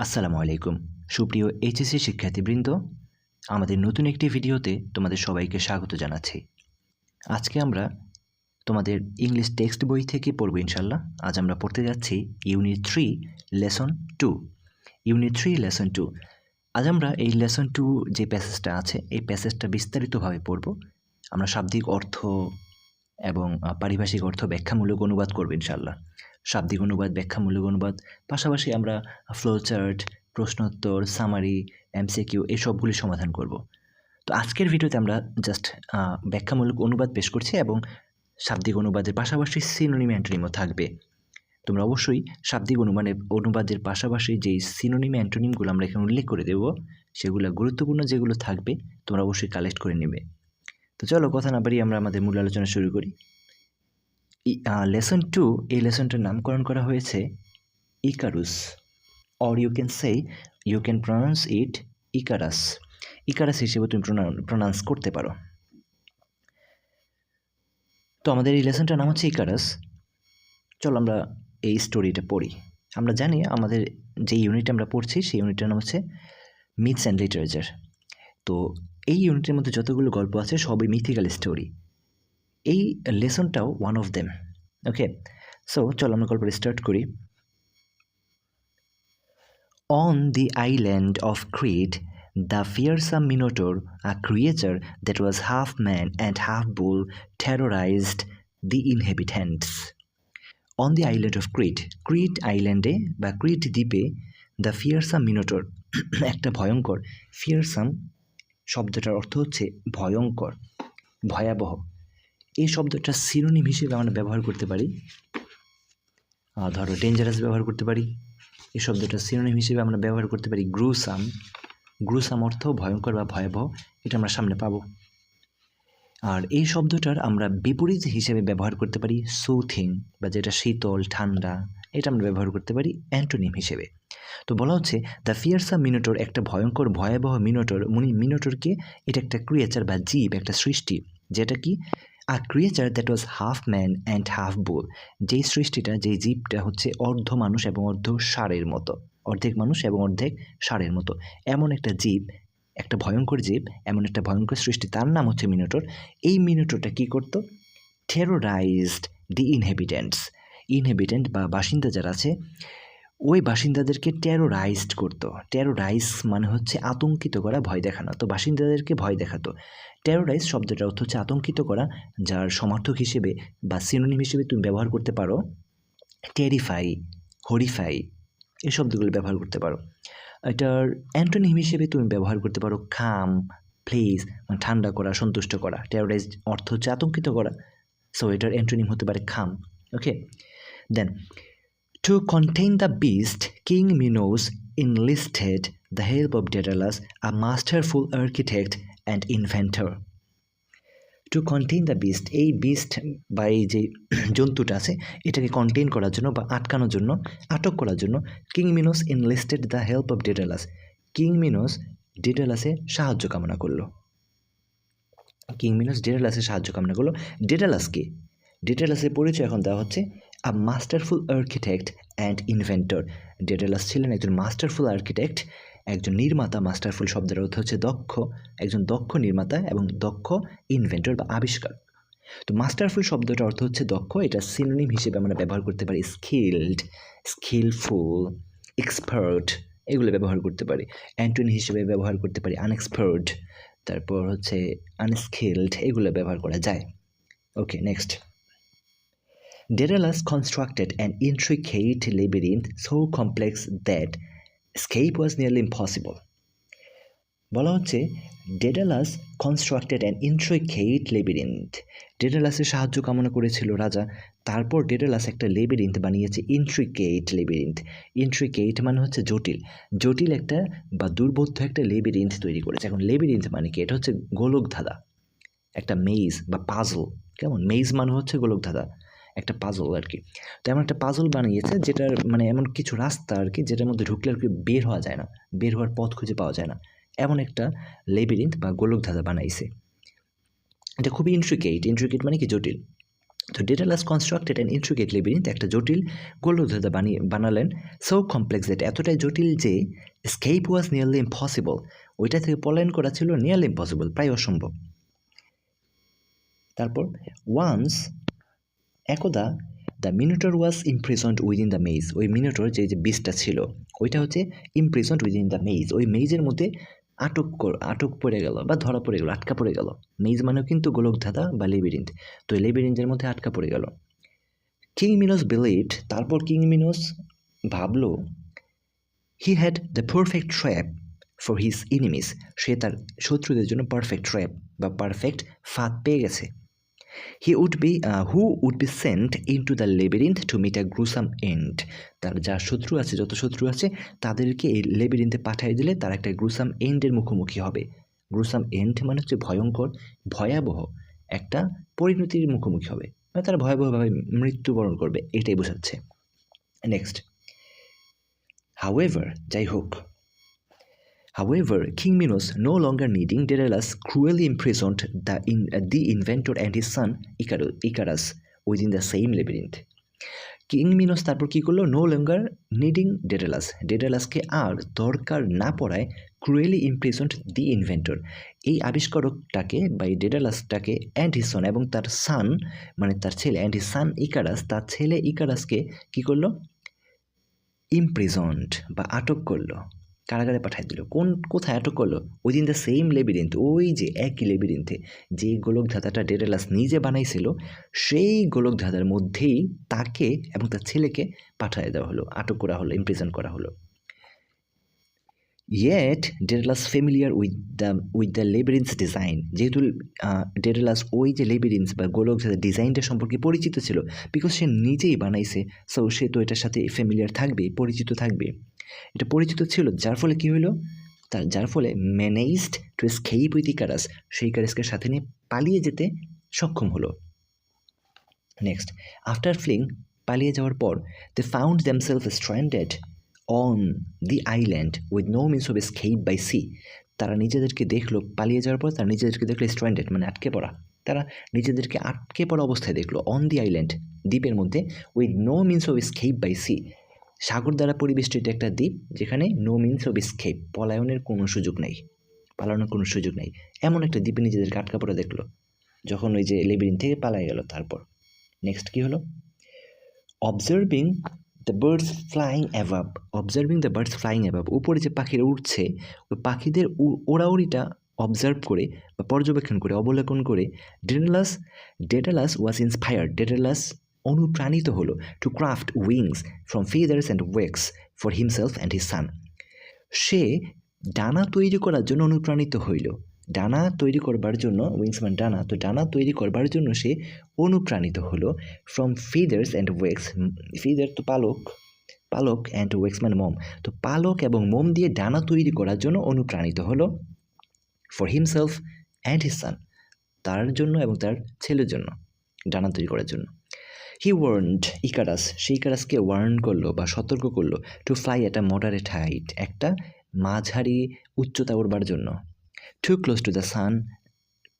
আসসালামু আলাইকুম সুপ্রিয় এইচএসসি শিক্ষার্থীবৃন্দ, আমাদের নতুন একটি ভিডিওতে তোমাদের সবাইকে স্বাগত জানাচ্ছি। আজকে আমরা তোমাদের ইংলিশ টেক্সট বই থেকে পড়ব ইনশাল্লাহ। আজ আমরা পড়তে যাচ্ছি ইউনিট 3 লেসন 2। Unit 3 lesson 2। আজ আমরা এই লেসন 2 যে প্যাসেজটা আছে এই প্যাসেজটা বিস্তারিতভাবে পড়ব। আমরা শাব্দিক অর্থ এবং পারিভাষিক অর্থ ব্যাখ্যামূলক অনুবাদ করব ইনশাল্লাহ। শাব্দিক অনুবাদ, ব্যাখ্যামূলক অনুবাদ, পাশাপাশি আমরা ফ্লোচার্ট, প্রশ্নোত্তর, সামারি, এমসিকিউ এই সবগুলি সমাধান করব। তো আজকের ভিডিওতে আমরা জাস্ট ব্যাখ্যামূলক অনুবাদ পেশ করছি এবং শাব্দিক অনুবাদের পাশাপাশি সিনোনিম অ্যান্টোনিমও থাকবে। তোমরা অবশ্যই শাব্দিক অনুবাদের পাশাপাশি যেই সিনোনিম অ্যান্টোনিমগুলো আমরা এখানে উল্লেখ করে দেব সেগুলো গুরুত্বপূর্ণ যেগুলো থাকবে তোমরা অবশ্যই কালেক্ট করে নেবে। তো চলো কথা না বাড়িয়ে আমরা আমাদের মূল আলোচনা শুরু করি। লেসন 2 এই লেসনটার নামকরণ করা হয়েছে Icarus, or you can pronounce it Icarus. Icarus হিসেবে তুমি প্রনাউন্স করতে পারো। তো আমাদের এই লেসনটার নাম হচ্ছে ইকারাস। চলো আমরা এই স্টোরিটা পড়ি। আমরা জানি আমাদের যে ইউনিট আমরা পড়ছি সেই ইউনিটের নাম হচ্ছে মিথস অ্যান্ড লিটারেচার। তো এই ইউনিটের মধ্যে যতগুলো গল্প আছে সবই মিথিক্যাল স্টোরি। এই লেসনটাও one of them. Okay, so চলো আমরা গল্পটা স্টার্ট করি। On the island of Crete, the fearsome Minotaur, a creature that was half man and half bull, terrorized the inhabitants. On the island of Crete island বা ক্রিট দ্বীপে the ফিয়ারসাম Minotaur একটা ভয়ঙ্কর, ফিয়ারসাম শব্দটার অর্থ হচ্ছে ভয়ঙ্কর, ভয়াবহ। এই শব্দটা সিনোনিম হিসেবে আমরা ব্যবহার করতে পারি। ধরো ডেঞ্জারাস ব্যবহার করতে পারি। এই শব্দটা সিনোনিম হিসেবে আমরা ব্যবহার করতে পারি গ্রুসাম। গ্রুসাম অর্থ ভয়ঙ্কর বা ভয়াবহ, এটা আমরা সামনে পাবো। আর এই শব্দটার আমরা বিপরীত হিসেবে ব্যবহার করতে পারি সুথিং, বা যেটা শীতল ঠান্ডা, এটা আমরা ব্যবহার করতে পারি অ্যান্টোনিম হিসেবে। তো বলা হচ্ছে দ্য ফিয়ারসাম মিনোটর, একটা ভয়ঙ্কর ভয়াবহ মিনোটর। মিনোটরকে এটা একটা ক্রিয়েচার বা জীব, একটা সৃষ্টি, যেটা কি a creature that was half man and half bull. যেই সৃষ্টিটা, যেই জীবটা হচ্ছে অর্ধ মানুষ এবং অর্ধ ষাঁড়ের মতো, অর্ধেক মানুষ এবং অর্ধেক ষাঁড়ের মতো, এমন একটা জীব, একটা ভয়ঙ্কর জীব, এমন একটা ভয়ঙ্কর সৃষ্টি, তার নাম হচ্ছে মিনোটর। এই মিনোটরটা কী করতো? টেরোরাইজড দি ইনহেবিটেন্ট বা বাসিন্দা যারা আছে ওই বাসিন্দাদেরকে টেরোরাইজড করতো। টেরোরাইজ মানে হচ্ছে আতঙ্কিত করা, ভয় দেখানো। তো বাসিন্দাদেরকে ভয় দেখাতো। টেরোরাইজ শব্দটার অর্থ হচ্ছে আতঙ্কিত করা, যার সমার্থক হিসেবে বা সিনোনিম হিসেবে তুমি ব্যবহার করতে পারো টেরিফাই, হরিফাই, এই শব্দগুলো ব্যবহার করতে পারো। এটার অ্যান্টোনিম হিসেবে তুমি ব্যবহার করতে পারো কাম, প্লিজ, মানে ঠান্ডা করা, সন্তুষ্ট করা। টেরোরাইজ অর্থ হচ্ছে আতঙ্কিত করা, সো এটার অ্যান্টোনিম হতে পারে কাম। ওকে, দেন to contain the beast, King Minos enlisted the help of Daedalus, a masterful architect and inventor. To contain the beast, এই বিস্ট বা এই যে জন্তুটা আছে এটাকে কন্টেইন করার জন্য বা আটকানোর জন্য, আটক করার জন্য King Minos enlisted the help of Daedalus. King Minos ডেডালাসের সাহায্য কামনা করলো। কিং মিনোস ডেডালাসের সাহায্য কামনা করলো। ডেডালাসকে, ডেডালাসের পরিচয় এখন দেওয়া হচ্ছে আ মাস্টারফুল আর্কিটেক্ট অ্যান্ড ইনভেন্টর। ডেডালাস ছিলেন একজন মাস্টারফুল আর্কিটেক্ট, একজন নির্মাতা। মাস্টারফুল শব্দের অর্থ হচ্ছে দক্ষ, একজন দক্ষ নির্মাতা এবং দক্ষ ইনভেন্টর বা আবিষ্কার। তো মাস্টারফুল শব্দটার অর্থ হচ্ছে দক্ষ, এটা সিনোনিম হিসেবে আমরা ব্যবহার করতে পারি স্কিলড, স্কিলফুল, এক্সপার্ট, এগুলো ব্যবহার করতে পারি। অ্যান্টোনিম হিসেবে ব্যবহার করতে পারি আনএক্সপার্ট, তারপর হচ্ছে আনস্কিলড, এগুলো ব্যবহার করা যায়। ওকে, next. Daedalus constructed an intricate labyrinth so complex that escape was nearly impossible. বলা হচ্ছে ডেডালাস কনস্ট্রাক্টেড অ্যান ইন্ট্রিকেট লেবিরিন্থ। ডেডালাসের সাহায্য কামনা করেছিল রাজা, তারপর ডেডালাস একটা লেবিরিন্থ বানিয়েছে, ইন্ট্রিকেট লেবিরিন্থ। ইন্ট্রিকেট মানে হচ্ছে জটিল, জটিল একটা বা দুর্বোধ্য একটা লেবিরিন্থ তৈরি করেছে। এখন লেবিরিন্থ মানে কি? এটা হচ্ছে গোলকধাঁধা, একটা মেইজ বা পাজল। কেমন? মেইজ মানে হচ্ছে গোলকধাঁধা, একটা পাজল আর কি। তো এমন একটা পাজল বানিয়েছে যেটার মানে এমন কিছু রাস্তা আর কি যেটার মধ্যে ঢুকলে আর কি বের হওয়া যায় না, বের হওয়ার পথ খুঁজে পাওয়া যায় না, এমন একটা লেবিরিন্থ বা গোলকধাঁধা বানাইছে। এটা খুবই ইন্ট্রিকেট মানে কি? জটিল। তো ডেডালাস কনস্ট্রাক্টেড অ্যান ইন্ট্রিকেট লেবিরিন্থ, একটা জটিল গোলকধাঁধা বানালেন, সো কমপ্লেক্স দ্যাট, এতটাই জটিল যে এসকেপ ওয়াজ নিয়ারলি ইম্পসিবল, ওইটা থেকে পলায়ন করা ছিল নিয়ারলি ইম্পসিবল, প্রায় অসম্ভব। তারপর ওয়ান্স, একদা, the Minotaur was imprisoned within the maze, ওই মিনোটর যে বিচটা ছিল ওইটা হচ্ছে ইমপ্রিজন্ড উইদিন দ্য মেজ, ওই মেজের মধ্যে আটক পড়ে গেল বা ধরা পড়ে গেল, আটকা পড়ে গেল। মেজ মানেও কিন্তু গোলকধাঁধা বা লেবিরিন্থ, তো এই লেবিরিন্থের মধ্যে আটকা পড়ে গেল। কিং মিনোস বিলিভড, তারপর কিং মিনোস ভাবলো, he had the perfect trap for his enemies, সে তার শত্রুদের জন্য পারফেক্ট ট্র্যাপ বা পারফেক্ট ফাঁদ পেয়ে গেছে। who would be sent into the labyrinth to meet a gruesome end, তার যা শত্রু আছে, যত শত্রু আছে তাদেরকে এই লেবিরিন্থে পাঠিয়ে দিলে তারা একটা গ্রুসাম এন্ডের মুখোমুখি হবে। গ্রুসাম এন্ড মানে হচ্ছে ভয়ঙ্কর, ভয়াবহ একটা পরিণতির মুখোমুখি হবে, মানে তারা ভয়াবহভাবে মৃত্যুবরণ করবে, এটাই বোঝাচ্ছে। নেক্সট, হাউএভার, যাই হোক, however, King Minos, no longer needing Daedalus, cruelly imprisoned the inventor and his son Icarus within the same labyrinth. King Minos তারপর কী করলো? নো লঙ্গার নিডিং ডেডালাসকে আর দরকার না পড়ায় ক্রুয়েলি ইমপ্রিজন্ড দি ইনভেন্টর, এই আবিষ্কারকটাকে বা এই ডেডালাসটাকে অ্যান্ড হিস সন, এবং তার সান মানে তার ছেলে, অ্যান্ড হিস সান ইকারাস, তার ছেলে ইকারাসকে কী করলো? ইমপ্রিজন্ড বা আটক করলো, কারাগারে পাঠিয়ে দিল। কোথায় আটক করলো? উইদিন দ্য সেম লেবিরিন্থ, ওই যে একই লেবিরিন্থে যে গোলকধাঁধাটা ডেডালাস নিজে বানাইছিল, সেই গোলকধাঁধার মধ্যেই তাকে এবং তার ছেলেকে পাঠিয়ে দেওয়া হলো, আটক করা হলো, ইমপ্রিজন করা হলো। Yet Daedalus familiar with the labyrinth's design, যেহেতু ডেডালাস ওই যে লেবিরিন্থস বা গোলকধাঁধার ডিজাইনটা সম্পর্কে পরিচিত ছিল, বিকজ সে নিজেই বানাইছে, সো সে তো এটার সাথে ফ্যামিলিয়ার থাকবে, পরিচিত থাকবে, এটা পরিচিত ছিল, যার ফলে কী হলো? যার ফলে managed to escape with Icarus, সেই ইকারাসকে সাথে নিয়ে পালিয়ে যেতে সক্ষম হলো। নেক্সট, আফটার ফ্লিং, পালিয়ে যাওয়ার পর, they found themselves stranded on the island with no means of escape by sea, তারা নিজেদেরকে দেখলো, পালিয়ে যাওয়ার পর তারা নিজেদেরকে দেখলো স্ট্র্যান্ডেড মানে আটকে পড়া, তারা নিজেদেরকে আটকে পড়া অবস্থায় দেখলো অন দি আইল্যান্ড, দ্বীপের মধ্যে, with no means of escape by sea, সাগর দ্বারা পরিবেষ্টিত একটা দ্বীপ, যেখানে নো মিনস অফ এসকেপ, পলায়নের কোনো সুযোগ নেই, পালানোর কোনো সুযোগ নেই, এমন একটা দ্বীপে নিজেদেরকে আটকা পড়ে দেখলো যখন ওই যে লেবিরিন থেকে পালাই গেল। তারপর নেক্সট কী হলো? অবজার্ভিং দ্য বার্ডস ফ্লাইং অ্যাভাব, উপরে যে পাখিরা উঠছে ওই পাখিদের ওড়াউড়িটা অবজার্ভ করে বা পর্যবেক্ষণ করে, অবলোকন করে, ডেডালাস ওয়াজ ইন্সপায়ার্ড, ডেডালাস অনুপ্রাণিত হলো, to craft wings from feathers and wax for himself and his son, সে ডানা তৈরি করার জন্য অনুপ্রাণিত হইল, ডানা তৈরি করবার জন্য, উইংস মানে ডানা, তো ডানা তৈরি করবার জন্য সে অনুপ্রাণিত হলো, ফ্রম ফিদার্স অ্যান্ড ওয়েক্স, ফিদার তো পালক অ্যান্ড ওয়েক্স মানে মোম, তো পালক এবং মোম দিয়ে ডানা তৈরি করার জন্য অনুপ্রাণিত হলো, ফর হিমসেলফ অ্যান্ড হিজ সান, তার জন্য এবং তার ছেলের জন্য ডানা তৈরি করার জন্য। হি ওয়ার্নড ইকারাস, সেই ইকারাসকে ওয়ার্ন করলো বা সতর্ক করলো, to fly at a moderate height, একটা মাঝারি উচ্চতা উড়বার জন্য, too close to the sun,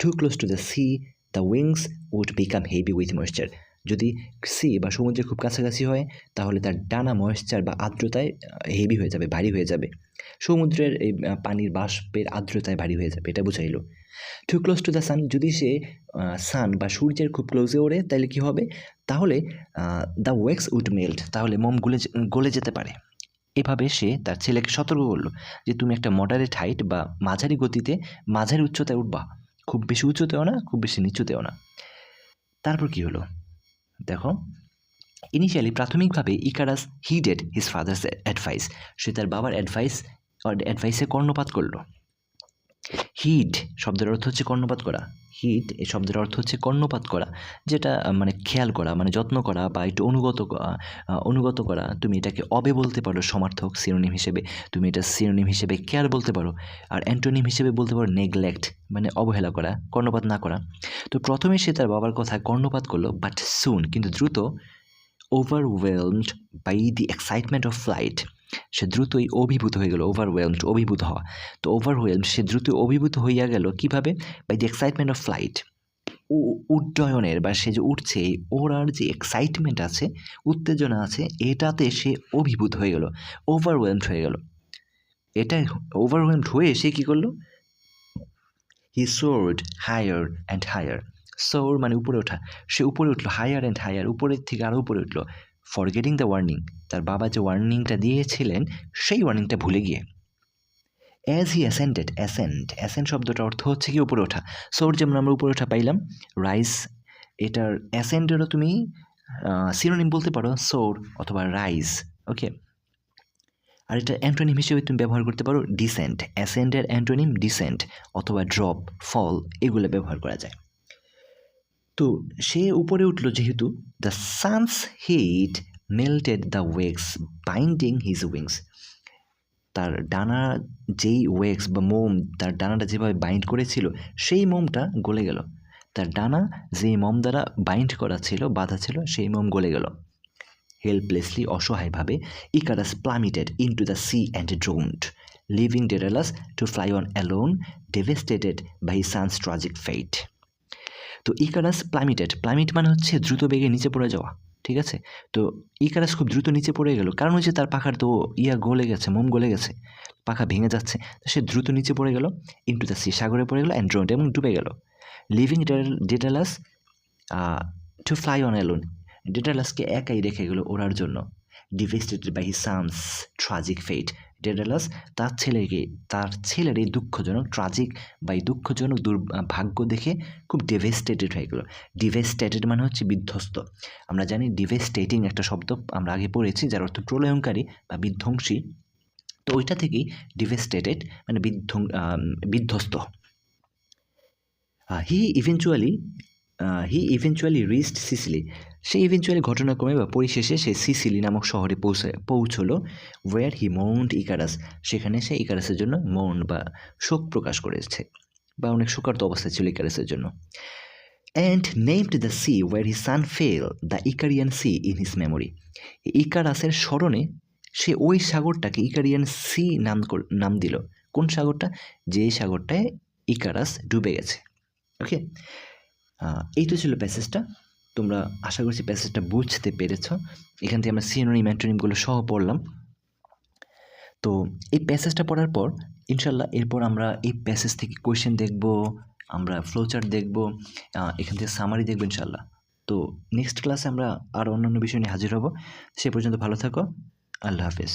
too close to the sea, the wings would become heavy with moisture, যদি সি বা সমুদ্রের খুব কাছাকাছি হয় তাহলে তার ডানা ময়েশ্চার বা আর্দ্রতায় হেভি হয়ে যাবে, ভারী হয়ে যাবে, সমুদ্রের এই পানির বাষ্পের আর্দ্রতায় ভারী হয়ে যাবে, এটা বুঝাইল। Too close to the sun, যদি সে সান বা সূর্যের খুব ক্লোজে ওড়ে তাহলে কী হবে? তাহলে দ্য ওয়েক্স উড মেল্ট, তাহলে মোম গলে যেতে পারে। এভাবে সে তার ছেলেকে সতর্ক করলো যে তুমি একটা মডারেট হাইট বা মাঝারি গতিতে মাঝারি উচ্চতায় উঠবা, খুব বেশি উঁচুতেও না, খুব বেশি নিচুতেও না। তারপর কী হলো দেখো, ইনিশিয়ালি প্রাথমিকভাবে ইকারাস হিডেড হিজ ফাদার্স অ্যাডভাইস, সে তার বাবার অ্যাডভাইসে কর্ণপাত করলো। হিড শব্দের অর্থ হচ্ছে কর্ণপাত করা, হিড এই শব্দের অর্থ হচ্ছে কর্ণপাত করা, যেটা মানে খেয়াল করা, মানে যত্ন করা বা একটু অনুগত করা। তুমি এটাকে অবে বলতে পারো সমার্থক সিনোনিম হিসেবে, তুমি এটা সিনোনিম হিসেবে কেয়ার বলতে পারো, আর অ্যান্টোনিম হিসেবে বলতে পারো নেগলেক্ট, মানে অবহেলা করা, কর্ণপাত না করা। তো প্রথমে সে তার বাবার কথায় কর্ণপাত করলো, বাট সুন, কিন্তু দ্রুত, overwhelmed by the excitement of flight, সে দ্রুতই অভিভূত হয়ে গেল, ওভারওয়েলমড অভিভূত হওয়া, তো ওভারওয়েলমড সে দ্রুত অভিভূত হইয়া গেল, কিভাবে? By the excitement of flight, উড্ডয়নের বা সে যে উঠছে ওড়ার যে এক্সাইটমেন্ট আছে, উত্তেজনা আছে, এটাতে সে অভিভূত হয়ে গেল, ওভারওয়েলমড হয়ে গেল। এটা ওভারওয়েলমড হয়ে সে কী করলো? হি সোর্ড হায়ার অ্যান্ড হায়ার। সোর মানে উপরে ওঠা, সে উপরে উঠলো, হায়ার অ্যান্ড হায়ার, উপরের থেকে আরও উপরে উঠলো, ফরগেটিং দ্য ওয়ার্নিং, তার বাবা যে ওয়ার্নিংটা দিয়েছিলেন সেই ওয়ার্নিংটা ভুলে গিয়ে। অ্যাজ হি অ্যাসেন্ড শব্দটার অর্থ হচ্ছে কি উপরে ওঠা। সোর যেমন আমরা উপরে ওঠা পাইলাম, রাইজ এটার অ্যাসেন্ডেরও তুমি সিনোনিম বলতে পারো সোর অথবা রাইজ, ওকে। আর এটা অ্যান্টোনিম হিসেবে তুমি ব্যবহার করতে পারো ডিসেন্ট, অ্যাসেন্ডের অ্যান্টোনিম ডিসেন্ট অথবা ড্রপ, ফল, এগুলো ব্যবহার করা যায়। তো সে উপরে উঠলো যেহেতু, the sun's heat melted the wax binding his wings, তার ডানা যেই ওয়েক্স বা মোম, তার ডানাটা যেভাবে বাইন্ড করেছিল সেই মোমটা গলে গেল, তার ডানা যেই মোম দ্বারা বাইন্ড করা ছিল, বাঁধা ছিল, সেই মোম গলে গেল। হেল্পলেসলি, অসহায়ভাবে, Icarus plummeted into the sea and drowned, leaving Daedalus to fly on alone, devastated by his son's tragic fate. তো ইকারাস প্লামিট মানে হচ্ছে দ্রুত বেগে নিচে পড়ে যাওয়া, ঠিক আছে। তো ইকারাস খুব দ্রুত নিচে পড়ে গেল, কারণ হচ্ছে তার পাখার তো গলে গেছে, মোম গলে গেছে, পাখা ভেঙে যাচ্ছে, তো সে দ্রুত নিচে পড়ে গেল, ইনটু দ্য সি, সাগরে পড়ে গেল, অ্যান্ড ড্রোন্ড, এবং ডুবে গেল। Leaving Daedalus to fly on alone, ডেডালাসকে একাই রেখে গেল ওড়ার জন্য। Devastated by his son's tragic fate, Daedalus তার ছেলের এই দুঃখজনক ট্রাজিক বা এই দুঃখজনক দুর্ভাগ্য দেখে খুব ডেভেস্টেটেড হয়ে গেল। ডিভেস্টেটেড মানে হচ্ছে বিধ্বস্ত। আমরা জানি ডিভেস্টেটিং একটা শব্দ আমরা আগে পড়েছি, যার অর্থ প্রলয়ঙ্কারী বা বিধ্বংসী। তো ওইটা থেকেই ডিভেস্টেটেড মানে বিধ্বস্ত। হি ইভেনচুয়ালি রিচড সিসিলি, সে ইভেনচুয়ালি ঘটনাক্রমে বা পরিশেষে সে সিসিলি নামক শহরে পৌঁছলো। ওয়ার হি মৌন্ড ইকারাস, সেখানে সে ইকারাসের জন্য মৌন বা শোক প্রকাশ করেছে, বা অনেক শোকার্ত অবস্থায় ছিল ইকারাসের জন্য। And named the sea where his son fell the Icarian sea in his memory, ইকারাসের স্মরণে সে ওই সাগরটাকে ইকারিয়ান সি নাম দিল। কোন সাগরটা? যে সাগরটায় ইকারাস ডুবে গেছে, ওকে। এই তো ছিল প্যাসেজটা। তোমরা আশা করছি প্যাসেজটা বুঝতে পেরেছ। এখান থেকে আমরা সিনোনিম অ্যান্টোনিমগুলো সহ পড়লাম। তো এই প্যাসেজটা পড়ার পর ইনশাল্লাহ এরপর আমরা এই প্যাসেজ থেকে কোয়েশ্চেন দেখব, আমরা ফ্লোচার্ট দেখব, এখান থেকে সামারি দেখব ইনশাল্লাহ। তো নেক্সট ক্লাসে আমরা আরও অন্যান্য বিষয় নিয়ে হাজির হব। সে পর্যন্ত ভালো থাকো। আল্লাহ হাফেজ।